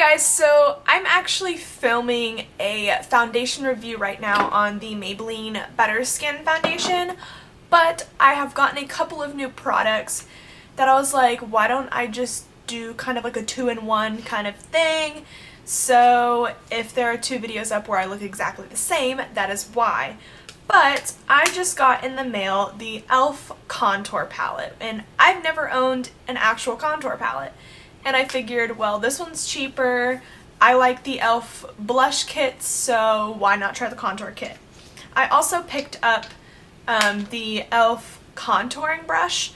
guys, so I'm actually filming a foundation review right now on the Maybelline Better Skin foundation, but I have gotten a couple of new products that I was like, why don't I just do kind of like a two-in-one kind of thing? So if there are two videos up where I look exactly the same, that is why. But I just got in the mail the e.l.f. contour palette, and I've never owned an actual contour palette. And I figured, well, this one's cheaper. I like the e.l.f. blush kits, so why not try the contour kit? I also picked up the e.l.f. contouring brush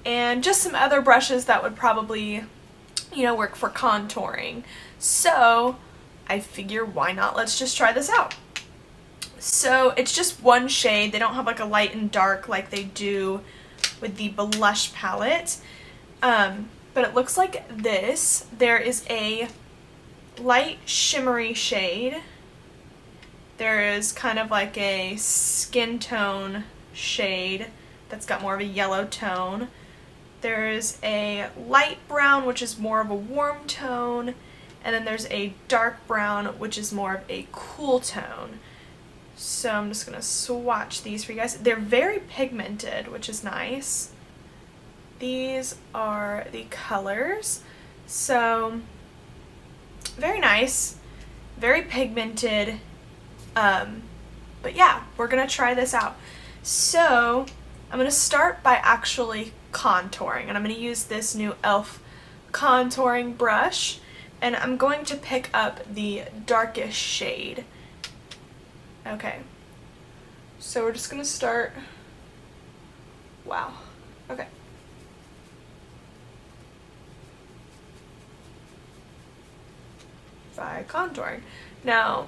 and just some other brushes that would probably, work for contouring. So I figure, why not? Let's just try this out. So it's just one shade. They don't have like a light and dark like they do with the blush palette. But it looks like this. There is a light shimmery shade. There is kind of like a skin tone shade that's got more of a yellow tone. There is a light brown, which is more of a warm tone. And then there's a dark brown, which is more of a cool tone. So I'm just going to swatch these for you guys. They're very pigmented, which is nice. These are the colors. So very nice, very pigmented. But yeah, we're going to try this out. So I'm going to start by actually contouring, and I'm going to use this new e.l.f. contouring brush, and I'm going to pick up the darkest shade. Okay, so we're just going to start. Wow, okay. By contouring. Now,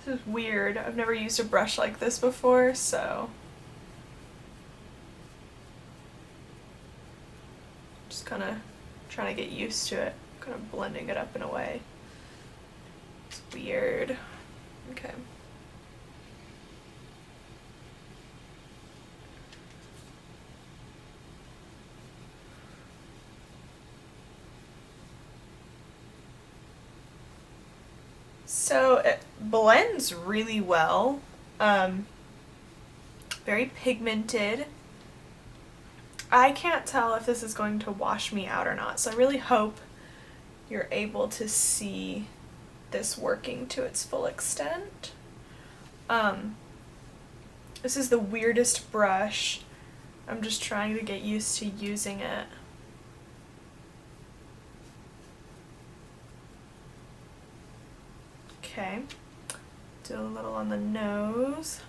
this is weird. I've never used a brush like this before, so just kind of trying to get used to it. Kind of blending it up in a way. It's weird. Okay. So it blends really well. Very pigmented. I can't tell if this is going to wash me out or not, so I really hope you're able to see this working to its full extent. This is the weirdest brush. I'm just trying to get used to using it. Okay, do a little on the nose.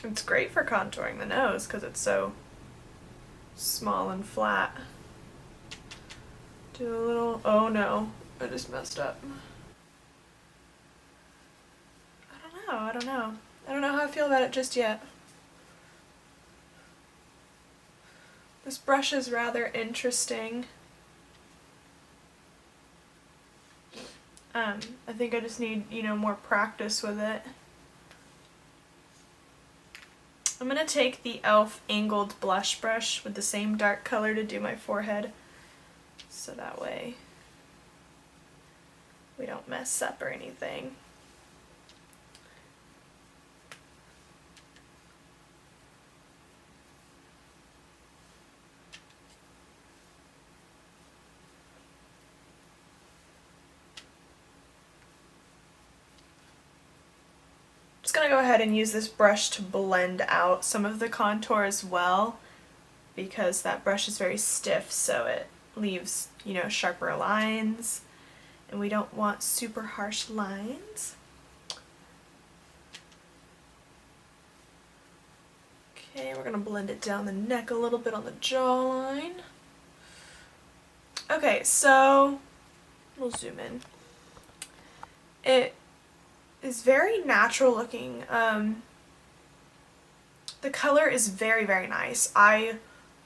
It's great for contouring the nose because it's so small and flat. Do a little, oh no, I just messed up. I don't know how I feel about it just yet. This brush is rather interesting. I think I just need, more practice with it. I'm going to take the e.l.f. angled blush brush with the same dark color to do my forehead, so that way we don't mess up or anything. Just going to go ahead and use this brush to blend out some of the contour as well, because that brush is very stiff, so it leaves, sharper lines, and we don't want super harsh lines. Okay, we're going to blend it down the neck a little bit on the jawline. Okay, so we'll zoom in. It is very natural looking. The color is very, very nice. I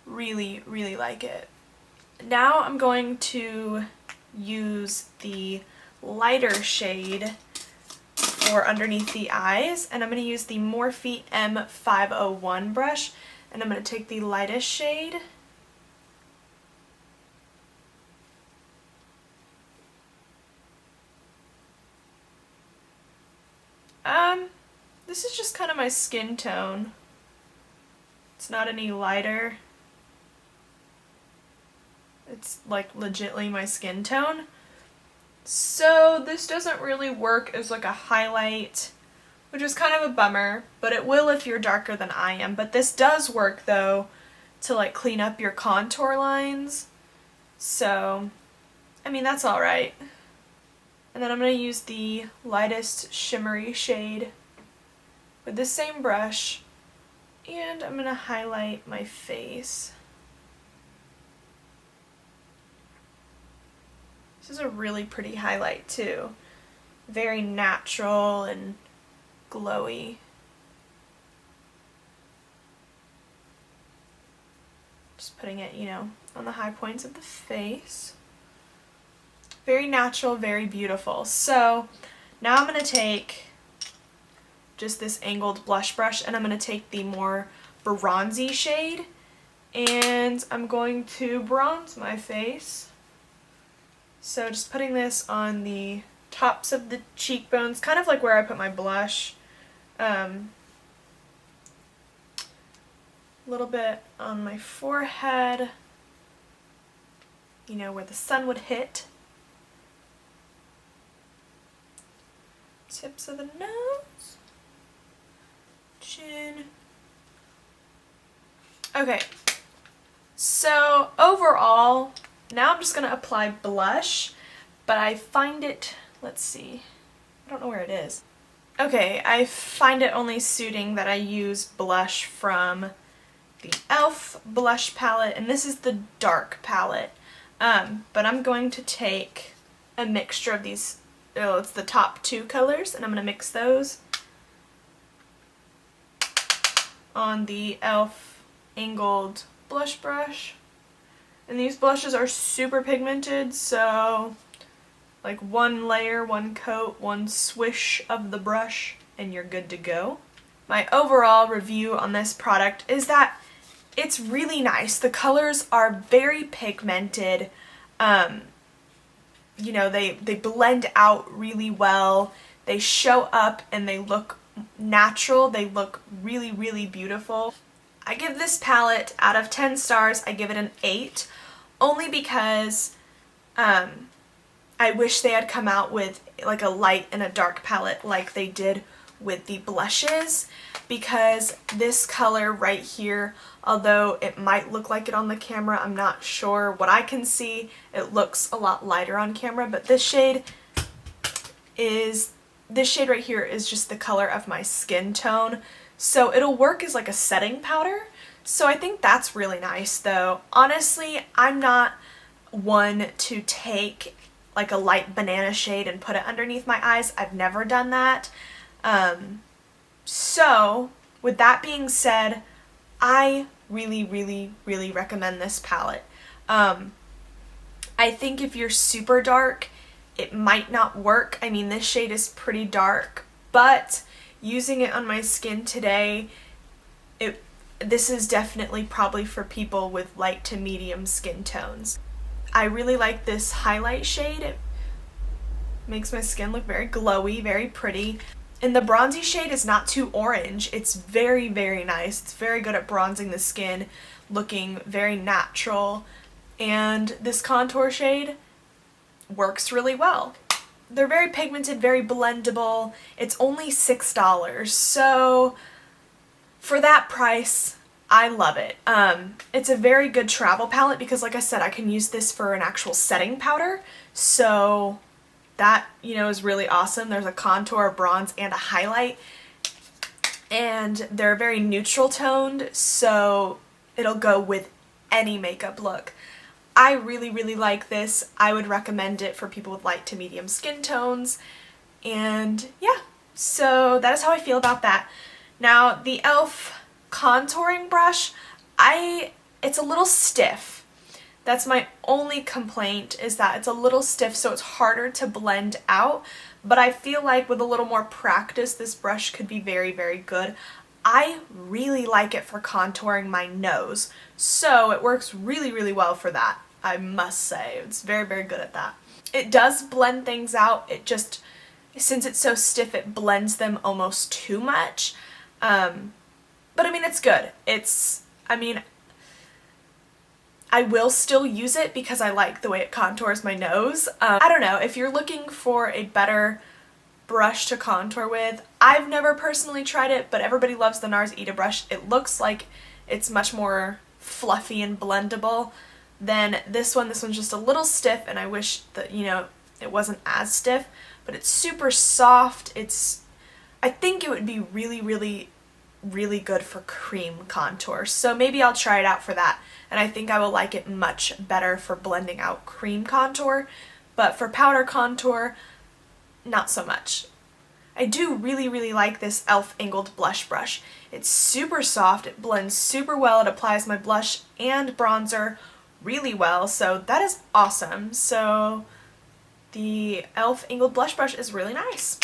really, really like it. Now I'm going to use the lighter shade for underneath the eyes, and I'm going to use the Morphe M501 brush, and I'm going to take the lightest shade this is just kind of my skin tone. It's not any lighter. It's like legitly my skin tone. So this doesn't really work as like a highlight, which is kind of a bummer, but it will if you're darker than I am. But this does work though to like clean up your contour lines. So, I mean, that's alright. And then I'm going to use the lightest shimmery shade with the same brush, and I'm going to highlight my face. This is a really pretty highlight too. Very natural and glowy. Just putting it, you know, on the high points of the face. Very natural, very beautiful. So now I'm going to take just this angled blush brush, and I'm going to take the more bronzy shade, and I'm going to bronze my face. So just putting this on the tops of the cheekbones, kind of like where I put my blush. A little bit on my forehead, you know, where the sun would hit. Tips of the nose. Chin. Okay, so overall, now I'm just going to apply blush, but I find it, let's see, I don't know where it is. Okay, I find it only suiting that I use blush from the e.l.f. blush palette, and this is the dark palette, but I'm going to take a mixture of these, it's the top two colors, and I'm going to mix those on the e.l.f. angled blush brush. And these blushes are super pigmented, so like one layer, one coat, one swish of the brush, and you're good to go. My overall review on this product is that it's really nice. The colors are very pigmented. You know, they blend out really well. They show up and they look natural. They look really, really beautiful. I give this palette, out of 10 stars, I give it an 8, only because I wish they had come out with like a light and a dark palette like they did with the blushes, because this color right here, although it might look like it on the camera, I'm not sure. What I can see, it looks a lot lighter on camera, but this shade right here is just the color of my skin tone, so it'll work as like a setting powder. So I think that's really nice though. Honestly, I'm not one to take like a light banana shade and put it underneath my eyes. I've never done that. So with that being said, I really, really, really recommend this palette. I think if you're super dark, it might not work. I mean, this shade is pretty dark, but using it on my skin today, this is definitely probably for people with light to medium skin tones. I really like this highlight shade. It makes my skin look very glowy, very pretty. And the bronzy shade is not too orange. It's very, very nice. It's very good at bronzing the skin, looking very natural. And this contour shade works really well. They're very pigmented, very blendable. It's only $6, so for that price, I love it. It's a very good travel palette because, like I said, I can use this for an actual setting powder, so that, you know, is really awesome. There's a contour, a bronze, and a highlight, and they're very neutral toned, so it'll go with any makeup look. I really, really like this. I would recommend it for people with light to medium skin tones. And yeah, so that is how I feel about that. Now, the e.l.f. contouring brush, it's a little stiff. That's my only complaint, is that it's a little stiff, so it's harder to blend out, but I feel like with a little more practice this brush could be very, very good. I really like it for contouring my nose, so it works really, really well for that, I must say. It's very, very good at that. It does blend things out, it just, since it's so stiff, it blends them almost too much. But I mean, it's good. I will still use it because I like the way it contours my nose. I don't know, if you're looking for a better brush to contour with, I've never personally tried it, but everybody loves the NARS Ita brush. It looks like it's much more fluffy and blendable than this one. This one's just a little stiff, and I wish that, you know, it wasn't as stiff, but it's super soft. I think it would be really, really, really good for cream contour, so maybe I'll try it out for that, and I think I will like it much better for blending out cream contour, but for powder contour, not so much. I do really, really like this e.l.f. angled blush brush. It's super soft, it blends super well, it applies my blush and bronzer really well, so that is awesome. So the e.l.f. angled blush brush is really nice.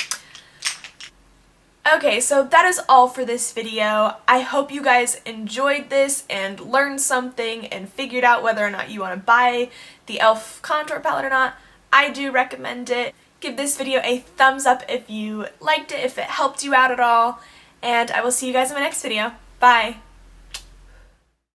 Okay, so that is all for this video. I hope you guys enjoyed this and learned something and figured out whether or not you want to buy the e.l.f. contour palette or not. I do recommend it. Give this video a thumbs up if you liked it, if it helped you out at all, and I will see you guys in my next video. Bye!